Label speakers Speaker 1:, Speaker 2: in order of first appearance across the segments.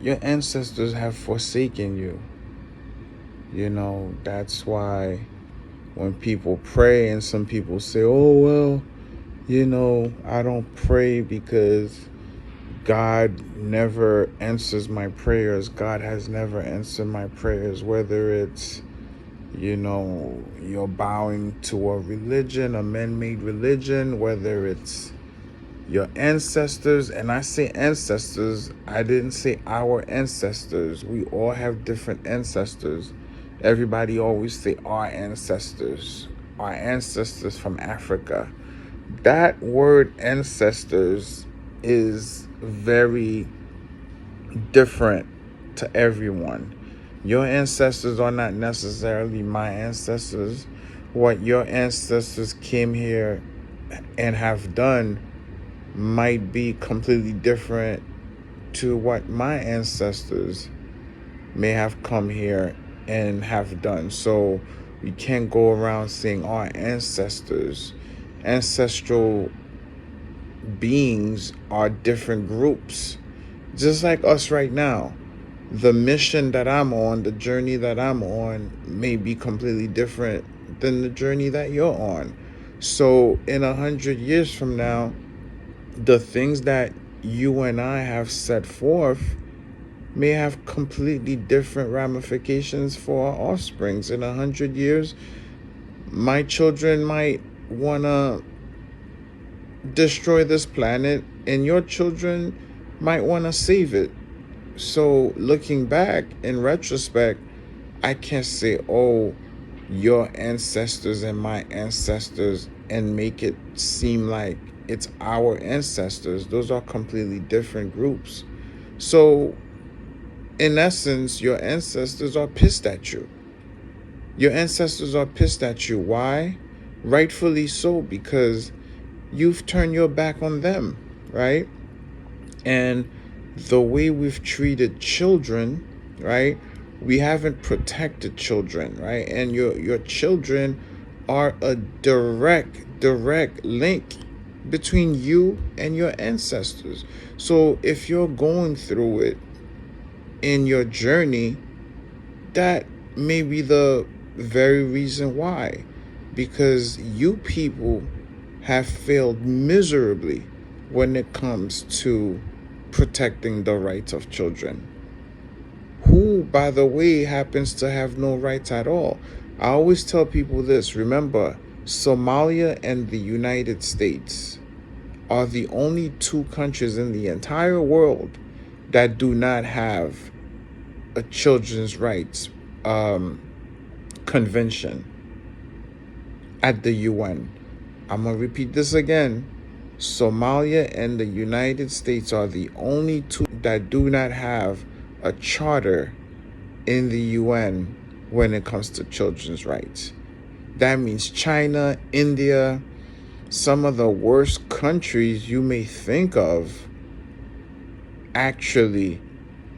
Speaker 1: Your ancestors have forsaken you. That's why when people pray and some people say, oh, well, I don't pray because God never answers my prayers. God has never answered my prayers, whether it's, you're bowing to a religion, a man-made religion, whether it's your ancestors. And I say ancestors, I didn't say our ancestors. We all have different ancestors. Everybody always say our ancestors from Africa. That word ancestors is very different to everyone. Your ancestors are not necessarily my ancestors. What your ancestors came here and have done might be completely different to what my ancestors may have come here and have done. So we can't go around saying our ancestors. Ancestral beings are different groups, just like us right now. The mission that I'm on, the journey that I'm on, may be completely different than the journey that you're on. So in 100 years from now, the things that you and I have set forth may have completely different ramifications for our offsprings. In 100 years, my children might want to destroy this planet, and your children might want to save it. So looking back in retrospect, I can't say, oh, your ancestors and my ancestors, and make it seem like it's our ancestors. Those are completely different groups. So in essence, your ancestors are pissed at you. Your ancestors are pissed at you. Why? Rightfully so, because you've turned your back on them, right? And the way we've treated children, right? We haven't protected children, right? And your children are a direct link between you and your ancestors. So if you're going through it in your journey, that may be the very reason why. Because you people have failed miserably when it comes to protecting the rights of children, who, by the way, happens to have no rights at all. I always tell people this: remember, Somalia and the United States are the only two countries in the entire world that do not have a children's rights convention at the UN. I'm going to repeat this again. Somalia and the United States are the only two that do not have a charter in the UN when it comes to children's rights. That means China, India, some of the worst countries you may think of actually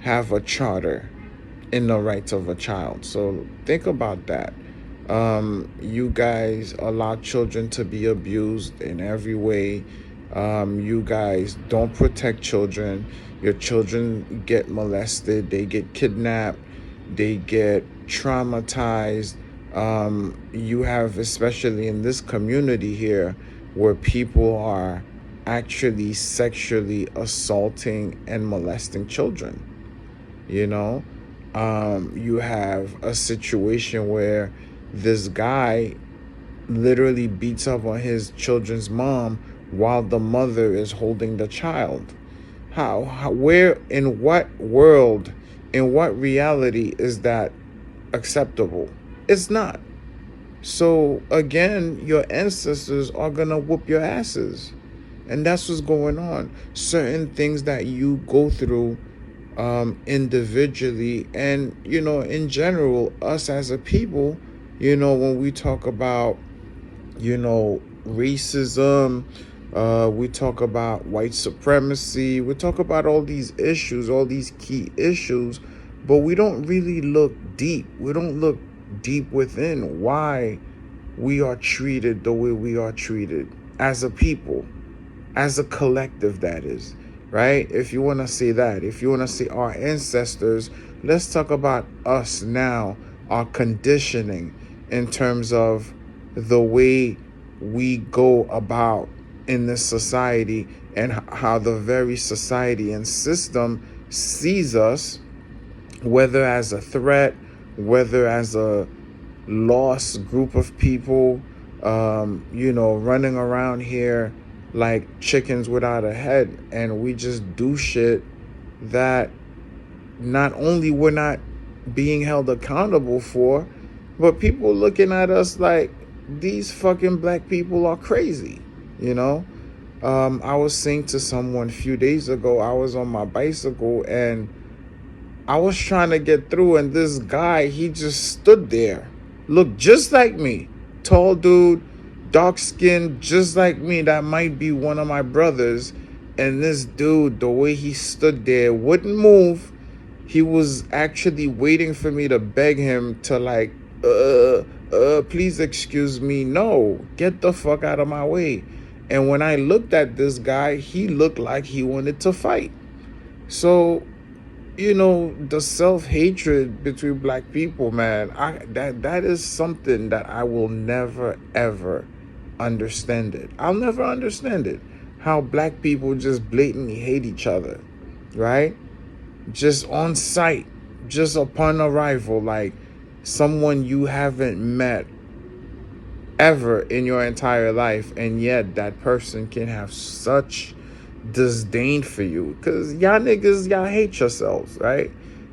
Speaker 1: have a charter in the rights of a child. So think about that. You guys allow children to be abused in every way. You guys don't protect children. Your children get molested, they get kidnapped, they get traumatized. You have, especially in this community here, where people are actually sexually assaulting and molesting children. You have a situation where this guy literally beats up on his children's mom while the mother is holding the child. Where, in what world, in what reality is that acceptable? It's not. So again, your ancestors are gonna whoop your asses. And that's what's going on. Certain things that you go through individually, and in general, us as a people, when we talk about racism, we talk about white supremacy, we talk about all these issues, all these key issues, but we don't really look deep. We don't look deep within why we are treated the way we are treated as a people, as a collective, that is. right? If you want to say that, if you want to say our ancestors, let's talk about us now, our conditioning in terms of the way we go about in this society, and how the very society and system sees us, whether as a threat, whether as a lost group of people, running around here like chickens without a head, and we just do shit that not only we're not being held accountable for, but people looking at us like these fucking black people are crazy, you know? I was saying to someone a few days ago, I was on my bicycle and I was trying to get through, and this guy, he just stood there, looked just like me, tall dude, dark skin, just like me. That might be one of my brothers. And this dude, the way he stood there, wouldn't move. He was actually waiting for me to beg him to, like, please excuse me. No, get the fuck out of my way. And when I looked at this guy, he looked like he wanted to fight. So, the self-hatred between black people, man, that is something that I will never ever understand it. I'll never understand it. How black people just blatantly hate each other, right? Just on sight, just upon arrival, like someone you haven't met ever in your entire life, and yet that person can have such disdain for you, because y'all hate yourselves, right?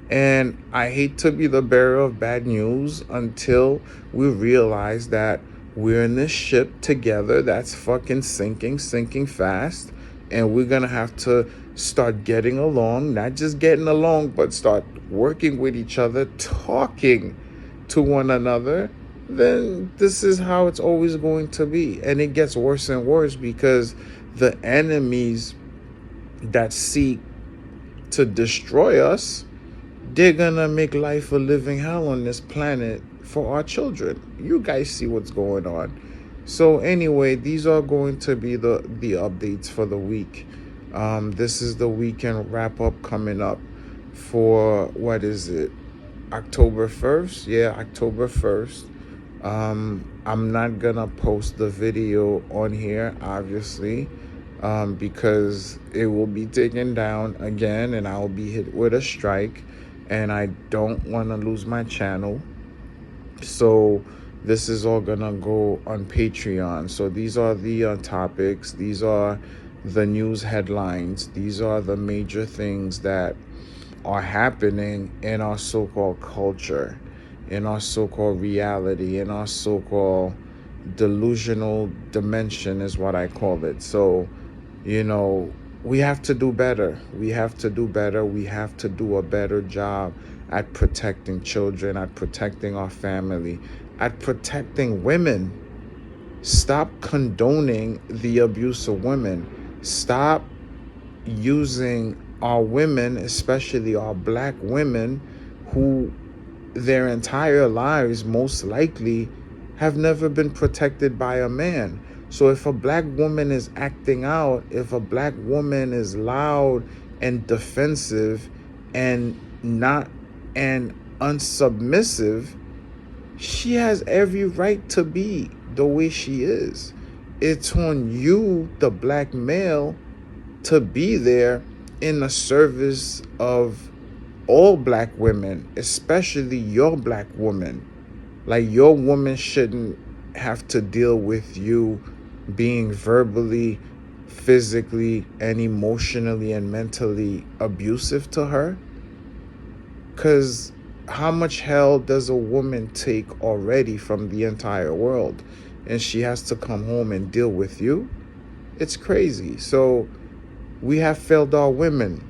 Speaker 1: And I hate to be the bearer of bad news until we realize that we're in this ship together that's fucking sinking fast, and we're gonna have to start getting along, not just getting along, but start working with each other, talking to one another. Then this is how it's always going to be. And it gets worse and worse, because the enemies that seek to destroy us, they're gonna make life a living hell on this planet for our children. You guys see what's going on. So anyway, these are going to be the updates for the week. This is the weekend wrap up coming up for, what is it, October 1st? Yeah, October 1st. I'm not gonna post the video on here, obviously, because it will be taken down again and I'll be hit with a strike, and I don't want to lose my channel. So this is all gonna go on Patreon. So these are the topics, these are the news headlines, these are the major things that are happening in our so-called culture, in our so-called reality, in our so-called delusional dimension is what I call it. So, we have to do better. We have to do better. We have to do a better job at protecting children, at protecting our family, at protecting women. Stop condoning the abuse of women. Stop using our women, especially our black women, who their entire lives most likely have never been protected by a man. So if a black woman is acting out, if a black woman is loud and defensive and not and unsubmissive, she has every right to be the way she is. It's on you, the black male, to be there in the service of all black women, especially your black woman. Like, your woman shouldn't have to deal with you being verbally, physically, and emotionally and mentally abusive to her. Because how much hell does a woman take already from the entire world? And she has to come home and deal with you? It's crazy. So we have failed our women.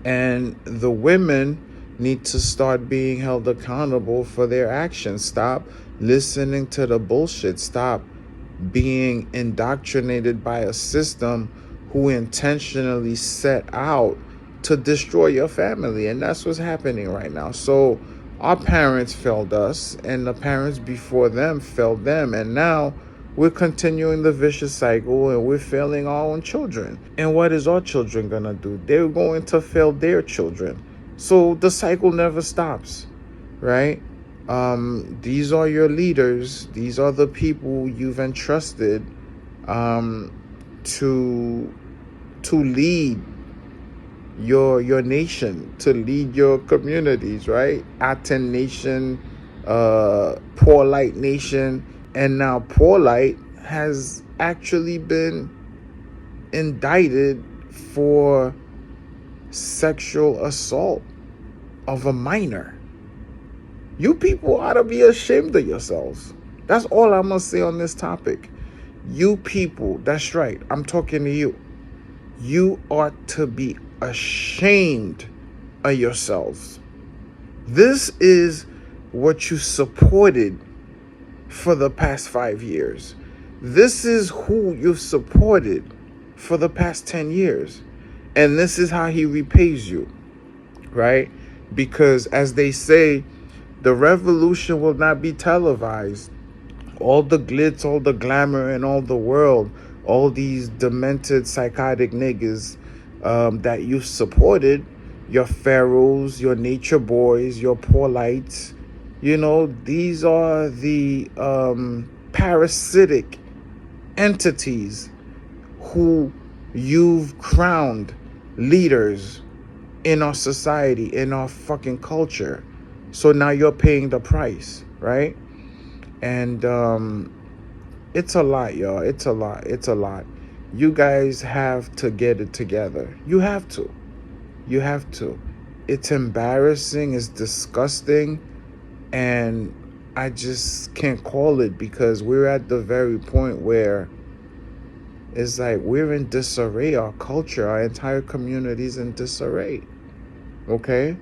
Speaker 1: And the women need to start being held accountable for their actions. Stop listening to the bullshit. Stop being indoctrinated by a system who intentionally set out to destroy your family. And that's what's happening right now. So our parents failed us, and the parents before them failed them. And now we're continuing the vicious cycle and we're failing our own children. And what is our children gonna do? They're going to fail their children. So the cycle never stops, right? These are your leaders. These are the people you've entrusted to lead your nation, to lead your communities, right? Aten Nation, Poor Light Nation, and now Poor Light has actually been indicted for sexual assault of a minor. You people ought to be ashamed of yourselves. That's all I'm gonna say on this topic. You people, that's right, I'm talking to you. You ought to be ashamed of yourselves. This is what you supported for the past 5 years. This is who you've supported for the past 10 years. And this is how he repays you, right? Because as they say, the revolution will not be televised. All the glitz, all the glamour, and all the world, all these demented, psychotic niggas that you supported, your pharaohs, your nature boys, your poor lights, these are the parasitic entities who you've crowned leaders in our society, in our fucking culture. So now you're paying the price, right? And it's a lot, y'all. It's a lot. You guys have to get it together. You have to. It's embarrassing. It's disgusting. And I just can't call it, because we're at the very point where it's like we're in disarray. Our culture, our entire community is in disarray. Okay?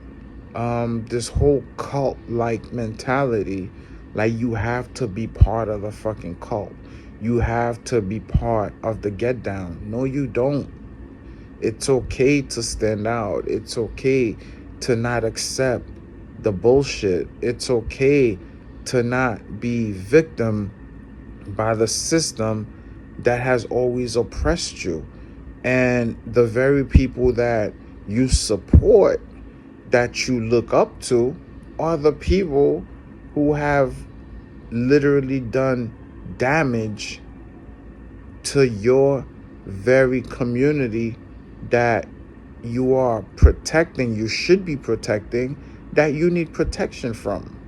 Speaker 1: This whole cult-like mentality, like you have to be part of the fucking cult. You have to be part of the get down. No, you don't. It's okay to stand out. It's okay to not accept the bullshit. It's okay to not be victim by the system that has always oppressed you. And the very people that you support, that you look up to, are the people who have literally done damage to your very community that you are protecting, you should be protecting, that you need protection from.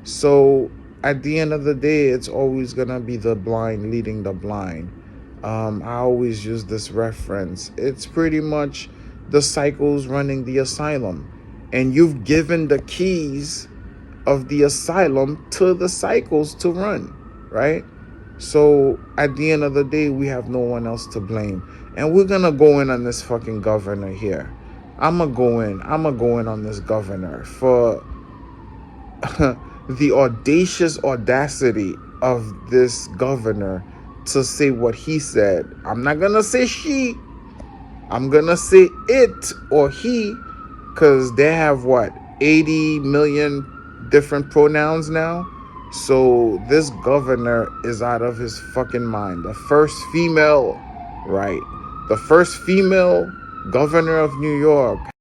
Speaker 1: So at the end of the day, it's always gonna be the blind leading the blind. I always use this reference. It's pretty much the cycles running the asylum, and you've given the keys of the asylum to the cycles to run, right? So at the end of the day, we have no one else to blame. And we're gonna go in on this fucking governor here. I'ma go in on this governor for the audacious audacity of this governor to say what he said. I'm not gonna say she, I'm gonna say it or he, because they have 80 million different pronouns now. So this governor is out of his fucking mind. The first female governor of New York.